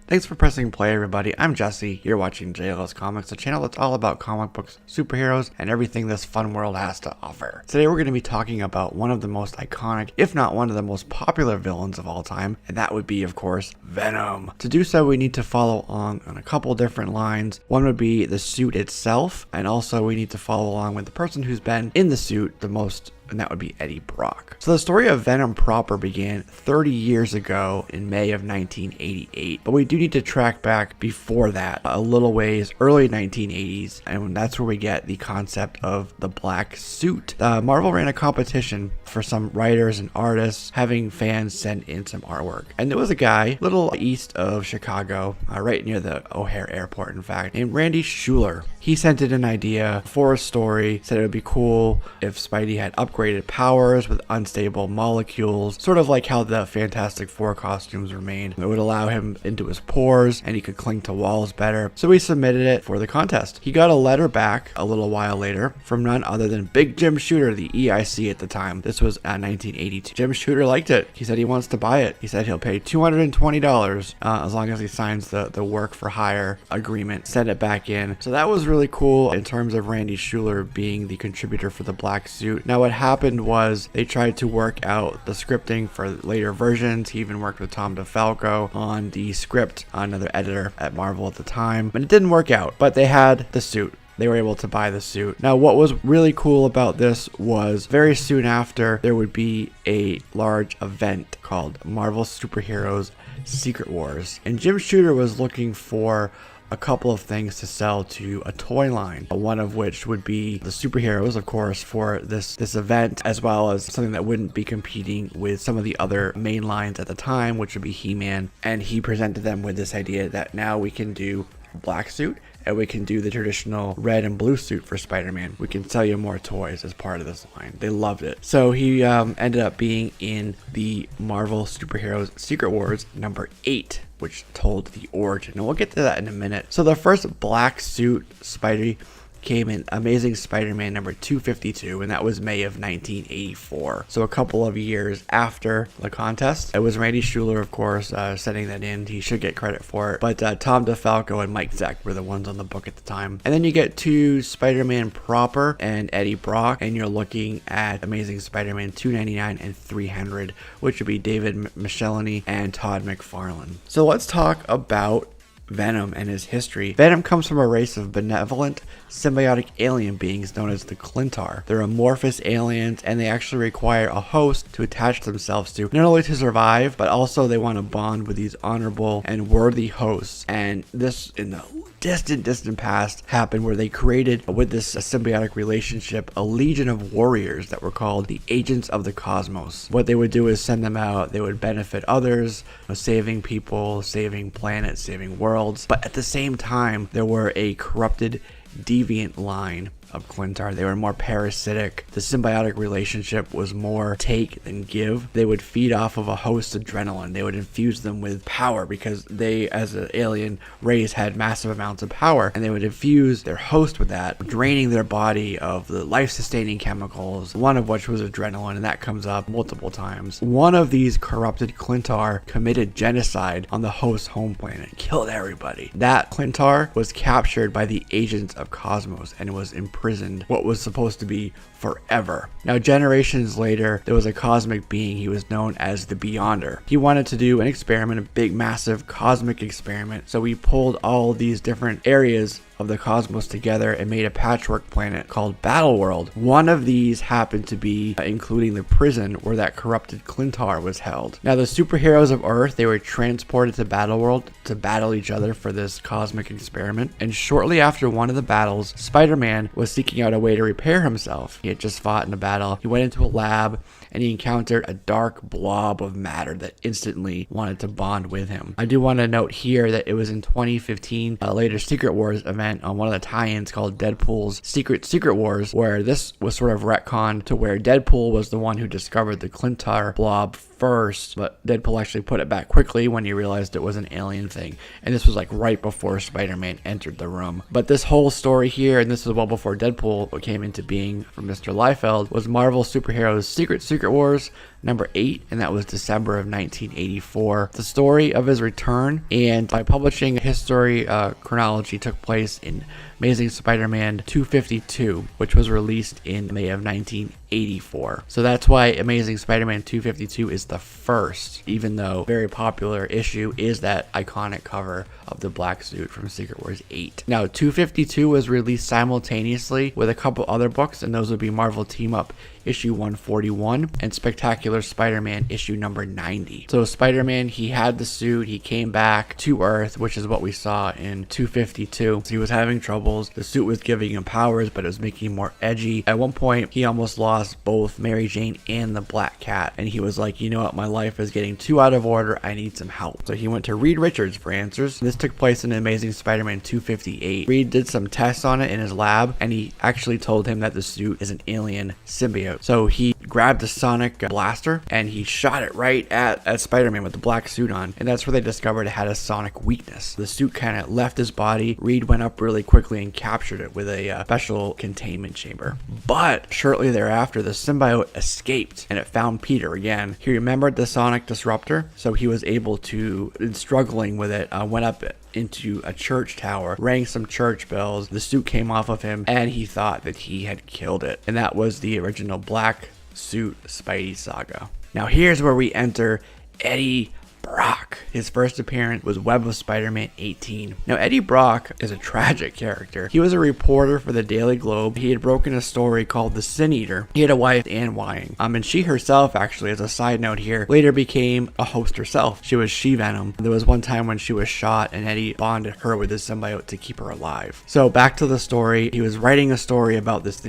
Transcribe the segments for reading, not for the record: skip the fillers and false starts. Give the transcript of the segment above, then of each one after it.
Thanks for pressing play, everybody. I'm Jesse. You're watching JLS Comics, a channel that's all about comic books, superheroes, and everything this fun world has to offer. Today we're going to be talking about one of the most iconic, if not one of the most popular villains of all time, and that would be, of course, Venom. To do so, we need to follow on a couple different lines. One would be the suit itself, and also we need to follow along with the person who's been in the suit the most, and that would be Eddie Brock. So the story of Venom proper began 30 years ago in May of 1988, but we do need to track back before that a little ways, early 1980s, and that's where we get the concept of the black suit. Marvel ran a competition for some writers and artists, having fans send in some artwork, and there was a guy little east of Chicago, right near the O'Hare Airport, in fact, named Randy Schuler. He sent in an idea for a story, said it would be cool if Spidey had upgraded powers with unstable molecules, sort of like how the Fantastic Four costumes were made. It would allow him into his pores and he could cling to walls better. So he submitted it for the contest. He got a letter back a little while later from none other than Big Jim Shooter, the EIC at the time. This was 1982. Jim Shooter liked it. He said he wants to buy it. He said he'll pay $220 as long as he signs the work for hire agreement, send it back in. So that was really cool in terms of Randy Schuler being the contributor for the black suit. Now what happened was they tried to work out the scripting for later versions. He even worked with Tom DeFalco on the script, another editor at Marvel at the time, but it didn't work out. But they had the suit. They were able to buy the suit. Now, what was really cool about this was very soon after, there would be a large event called Marvel Superheroes Secret Wars. And Jim Shooter was looking for a couple of things to sell to a toy line, one of which would be the superheroes, of course, for this event, as well as something that wouldn't be competing with some of the other main lines at the time, which would be He-Man. And he presented them with this idea that now we can do a black suit and we can do the traditional red and blue suit for Spider-Man. We can sell you more toys as part of this line. They loved it. So he ended up being in the Marvel Superheroes Secret Wars number 8, which told the origin. And we'll get to that in a minute. So the first black suit Spidey came in Amazing Spider-Man number 252, and that was May of 1984. So a couple of years after the contest. It was Randy Schuler, of course, setting that in. He should get credit for it. But Tom DeFalco and Mike Zeck were the ones on the book at the time. And then you get to Spider-Man proper and Eddie Brock, and you're looking at Amazing Spider-Man 299 and 300, which would be David McFarlane and Todd McFarlane. So let's talk about Venom and his history. Venom comes from a race of benevolent, symbiotic alien beings known as the Klyntar. They're amorphous aliens, and they actually require a host to attach themselves to, not only to survive, but also they want to bond with these honorable and worthy hosts. And this, in the distant past, happened where they created, with this symbiotic relationship, a legion of warriors that were called the Agents of the Cosmos. What they would do is send them out. They would benefit others, saving people, saving planets, saving worlds. But at the same time, there were a corrupted, deviant line of Klyntar. They were more parasitic. The symbiotic relationship was more take than give. They would feed off of a host's adrenaline. They would infuse them with power because they, as an alien race, had massive amounts of power, and they would infuse their host with that, draining their body of the life-sustaining chemicals, one of which was adrenaline, and that comes up multiple times. One of these corrupted Klyntar committed genocide on the host's home planet, killed everybody. That Klyntar was captured by the Agents of Cosmos and was imprisoned what was supposed to be forever. Now, generations later, there was a cosmic being. He was known as the Beyonder. He wanted to do an experiment, a big, massive cosmic experiment. So he pulled all these different areas of the cosmos together and made a patchwork planet called Battleworld. One of these happened to be including the prison where that corrupted Klyntar was held. Now, the superheroes of Earth, they were transported to Battleworld to battle each other for this cosmic experiment. And shortly after one of the battles, Spider-Man was seeking out a way to repair himself. He had just fought in a battle. He went into a lab and he encountered a dark blob of matter that instantly wanted to bond with him. I do want to note here that it was in 2015, a later Secret Wars event, went on one of the tie-ins called Deadpool's Secret Wars, where this was sort of retconned to where Deadpool was the one who discovered the Klyntar blob first, but Deadpool actually put it back quickly when he realized it was an alien thing. And this was like right before Spider-Man entered the room. But this whole story here, and this was well before Deadpool came into being from Mr. Liefeld, was Marvel Superheroes Secret Wars number 8, and that was December of 1984. The story of his return, and by publishing his story chronology, took place in Amazing Spider-Man 252, which was released in May of 1984. So that's why Amazing Spider-Man 252 is the first, even though very popular issue is that iconic cover of the black suit from Secret Wars 8. Now, 252 was released simultaneously with a couple other books, and those would be Marvel Team Up issue 141 and Spectacular Spider-Man issue number 90. So Spider-Man, he had the suit, he came back to Earth, which is what we saw in 252. So he was having troubles. The suit was giving him powers, but it was making him more edgy. At one point, he almost lost both Mary Jane and the Black Cat, and he was like, you know what, my life is getting too out of order, I need some help. So he went to Reed Richards for answers. This took place in Amazing Spider-Man 258. Reed did some tests on it in his lab, and he actually told him that the suit is an alien symbiote. So he grabbed a sonic blaster and he shot it right at Spider-Man with the black suit on, and that's where they discovered it had a sonic weakness. The suit kind of left his body. Reed went up really quickly and captured it with a special containment chamber. But shortly thereafter, the symbiote escaped and it found Peter again. He remembered the sonic disruptor, so he was able to, in struggling with it, went up into a church tower, rang some church bells. The suit came off of him and he thought that he had killed it. And that was the original black suit Spidey saga. Now here's where we enter Eddie Brock. His first appearance was Web of Spider-Man 18. Now, Eddie Brock is a tragic character. He was a reporter for the Daily Globe. He had broken a story called The Sin Eater. He had a wife, Anne Wying. And she herself, actually, as a side note here, later became a host herself. She was She-Venom. There was one time when she was shot and Eddie bonded her with his symbiote to keep her alive. So back to the story. He was writing a story about this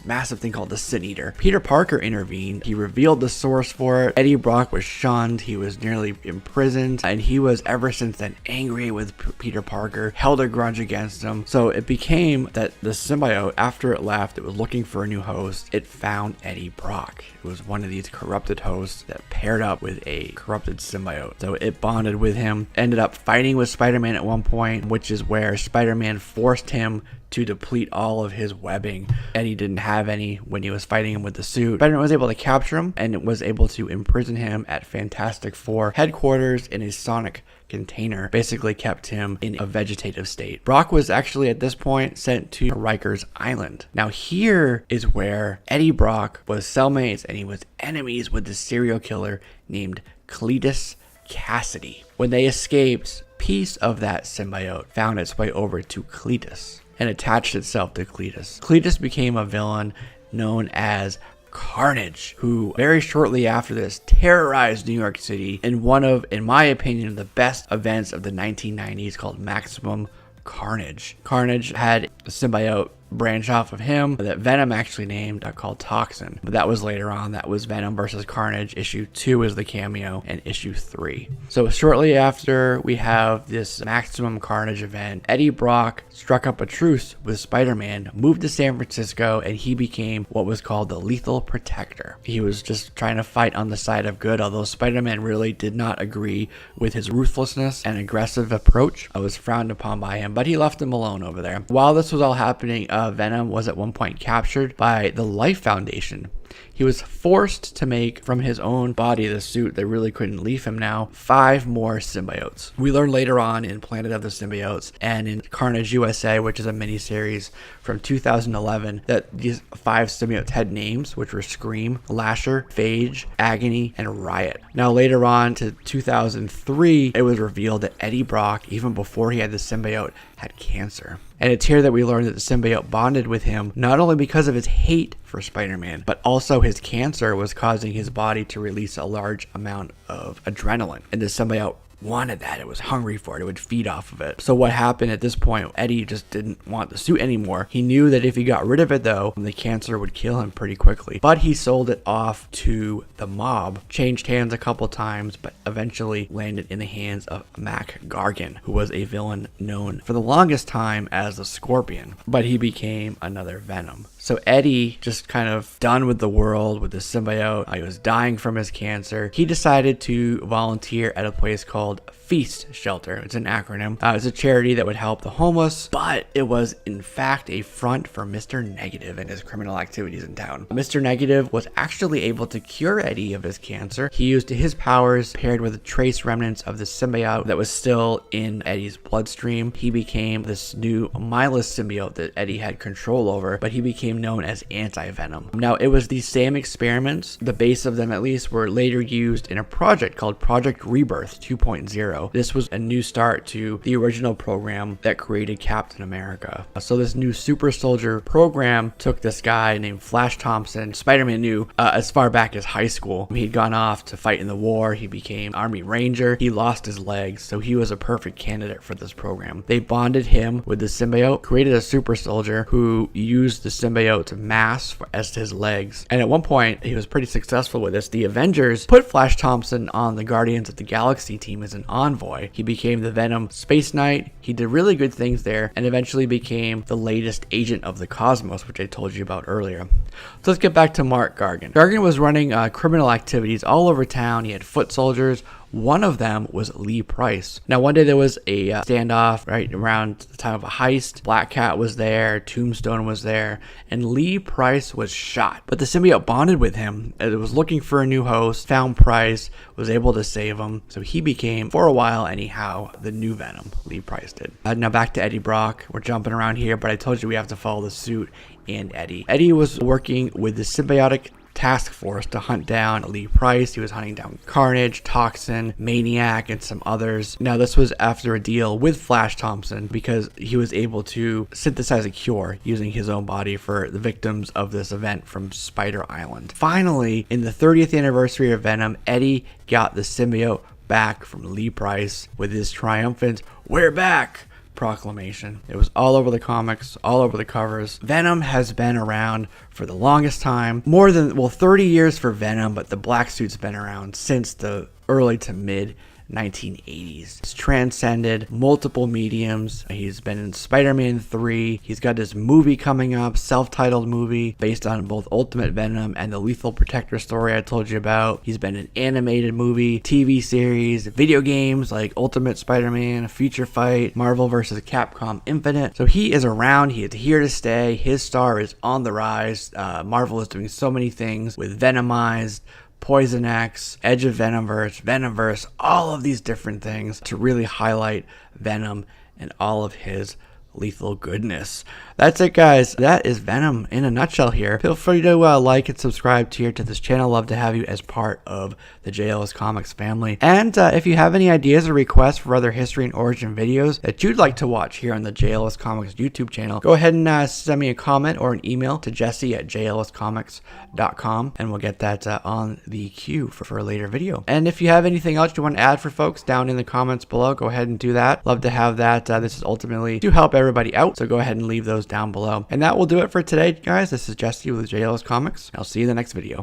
massive thing called the Sin Eater. Peter Parker intervened. He revealed the source for it. Eddie Brock was shunned. He was nearly imprisoned, and he was ever since then angry with Peter Parker, held a grudge against him. So it became that the symbiote, after it left, it was looking for a new host. It found Eddie Brock. It was one of these corrupted hosts that paired up with a corrupted symbiote. So it bonded with him, ended up fighting with Spider-Man at one point, which is where Spider-Man forced him to deplete all of his webbing. Eddie didn't have any when he was fighting him with the suit. Spider-Man was able to capture him and was able to imprison him at Fantastic Four headquarters in a sonic container, basically kept him in a vegetative state. Brock was actually at this point sent to Rikers Island. Now here is where Eddie Brock was cellmates and he was enemies with the serial killer named Kletus Cassidy. When they escaped, a piece of that symbiote found its way over to Kletus and attached itself to Kletus. Kletus became a villain known as Carnage, who very shortly after this terrorized New York City in one of, in my opinion, the best events of the 1990s called Maximum Carnage. Carnage had a symbiote branch off of him that Venom actually named called Toxin, but that was later on. That was Venom versus Carnage. Issue 2 is the cameo, and issue 3. So shortly after we have this Maximum Carnage event, Eddie Brock struck up a truce with Spider-Man, moved to San Francisco, and he became what was called the Lethal Protector. He was just trying to fight on the side of good, although Spider-Man really did not agree with his ruthlessness and aggressive approach. It was frowned upon by him, but he left him alone over there. While this was all happening, Venom was at one point captured by the Life Foundation. He was forced to make from his own body the suit that really couldn't leave him now 5 more symbiotes. We learned later on in Planet of the Symbiotes and in Carnage USA, which is a miniseries from 2011, that these 5 symbiotes had names, which were Scream, Lasher, Phage, Agony, and Riot. Now later on to 2003, it was revealed that Eddie Brock, even before he had the symbiote, had cancer. And it's here that we learned that the symbiote bonded with him not only because of his hate for Spider-Man, but also his cancer was causing his body to release a large amount of adrenaline. And the symbiote wanted that. It was hungry for it. It would feed off of it. So what happened at this point, Eddie just didn't want the suit anymore. He knew that if he got rid of it though, the cancer would kill him pretty quickly. But he sold it off to the mob, changed hands a couple times, but eventually landed in the hands of Mac Gargan, who was a villain known for the longest time as the Scorpion. But he became another Venom. So Eddie, just kind of done with the world, with the symbiote, he was dying from his cancer. He decided to volunteer at a place called Feast Shelter. It's an acronym. It's a charity that would help the homeless, but it was in fact a front for Mr. Negative and his criminal activities in town. Mr. Negative was actually able to cure Eddie of his cancer. He used his powers paired with trace remnants of the symbiote that was still in Eddie's bloodstream. He became this new mindless symbiote that Eddie had control over, but he became known as Anti-Venom. Now, it was these same experiments, the base of them at least, were later used in a project called Project Rebirth 2.0. This was a new start to the original program that created Captain America. So this new super soldier program took this guy named Flash Thompson. Spider-Man knew as far back as high school. He'd gone off to fight in the war. He became Army Ranger. He lost his legs, so he was a perfect candidate for this program. They bonded him with the symbiote, created a super soldier who used the symbiote to mask as his legs. And at one point, he was pretty successful with this. The Avengers put Flash Thompson on the Guardians of the Galaxy team as an envoy. He became the Venom Space Knight. He did really good things there and eventually became the latest agent of the cosmos, which I told you about earlier. So let's get back to Mark Gargan. Gargan was running criminal activities all over town. He had foot soldiers. One of them was Lee Price. Now, one day there was a standoff right around the time of a heist. Black Cat was there, Tombstone was there, and Lee Price was shot. But the symbiote bonded with him. It was looking for a new host, found Price, was able to save him. So he became, for a while anyhow, the new Venom. Lee Price did. Now back to Eddie Brock. We're jumping around here, but I told you we have to follow the suit and Eddie. Eddie was working with the symbiotic task force to hunt down Lee Price. He was hunting down Carnage, Toxin, Maniac, and some others. Now, this was after a deal with Flash Thompson because he was able to synthesize a cure using his own body for the victims of this event from Spider Island. Finally, in the 30th anniversary of Venom, Eddie got the symbiote back from Lee Price with his triumphant "We're back" proclamation. It was all over the comics, all over the covers. Venom has been around for the longest time, more than 30 years for Venom, but the black suit's been around since the early to mid 1980s. He's transcended multiple mediums. He's been in Spider-Man 3. He's got this movie coming up, self-titled movie based on both Ultimate Venom and the Lethal Protector story I told you about. He's been in animated movie, TV series, video games like Ultimate Spider-Man, Future Fight, Marvel vs. Capcom Infinite. So he is around. He is here to stay. His star is on the rise. Marvel is doing so many things with Venomized, Poison X, Edge of Venomverse, all of these different things to really highlight Venom and all of his lethal goodness. That's it, guys. That is Venom in a nutshell here. Feel free to like and subscribe here to this channel. Love to have you as part of the JLS Comics family. And if you have any ideas or requests for other history and origin videos that you'd like to watch here on the JLS Comics YouTube channel, go ahead and send me a comment or an email to jesse@jlscomics.com and we'll get that on the queue for a later video. And if you have anything else you want to add for folks down in the comments below, go ahead and do that. Love to have that. This is ultimately to help everybody out, so go ahead and leave those down below. And that will do it for today, guys. This is Jesse with JLS Comics. I'll see you in the next video.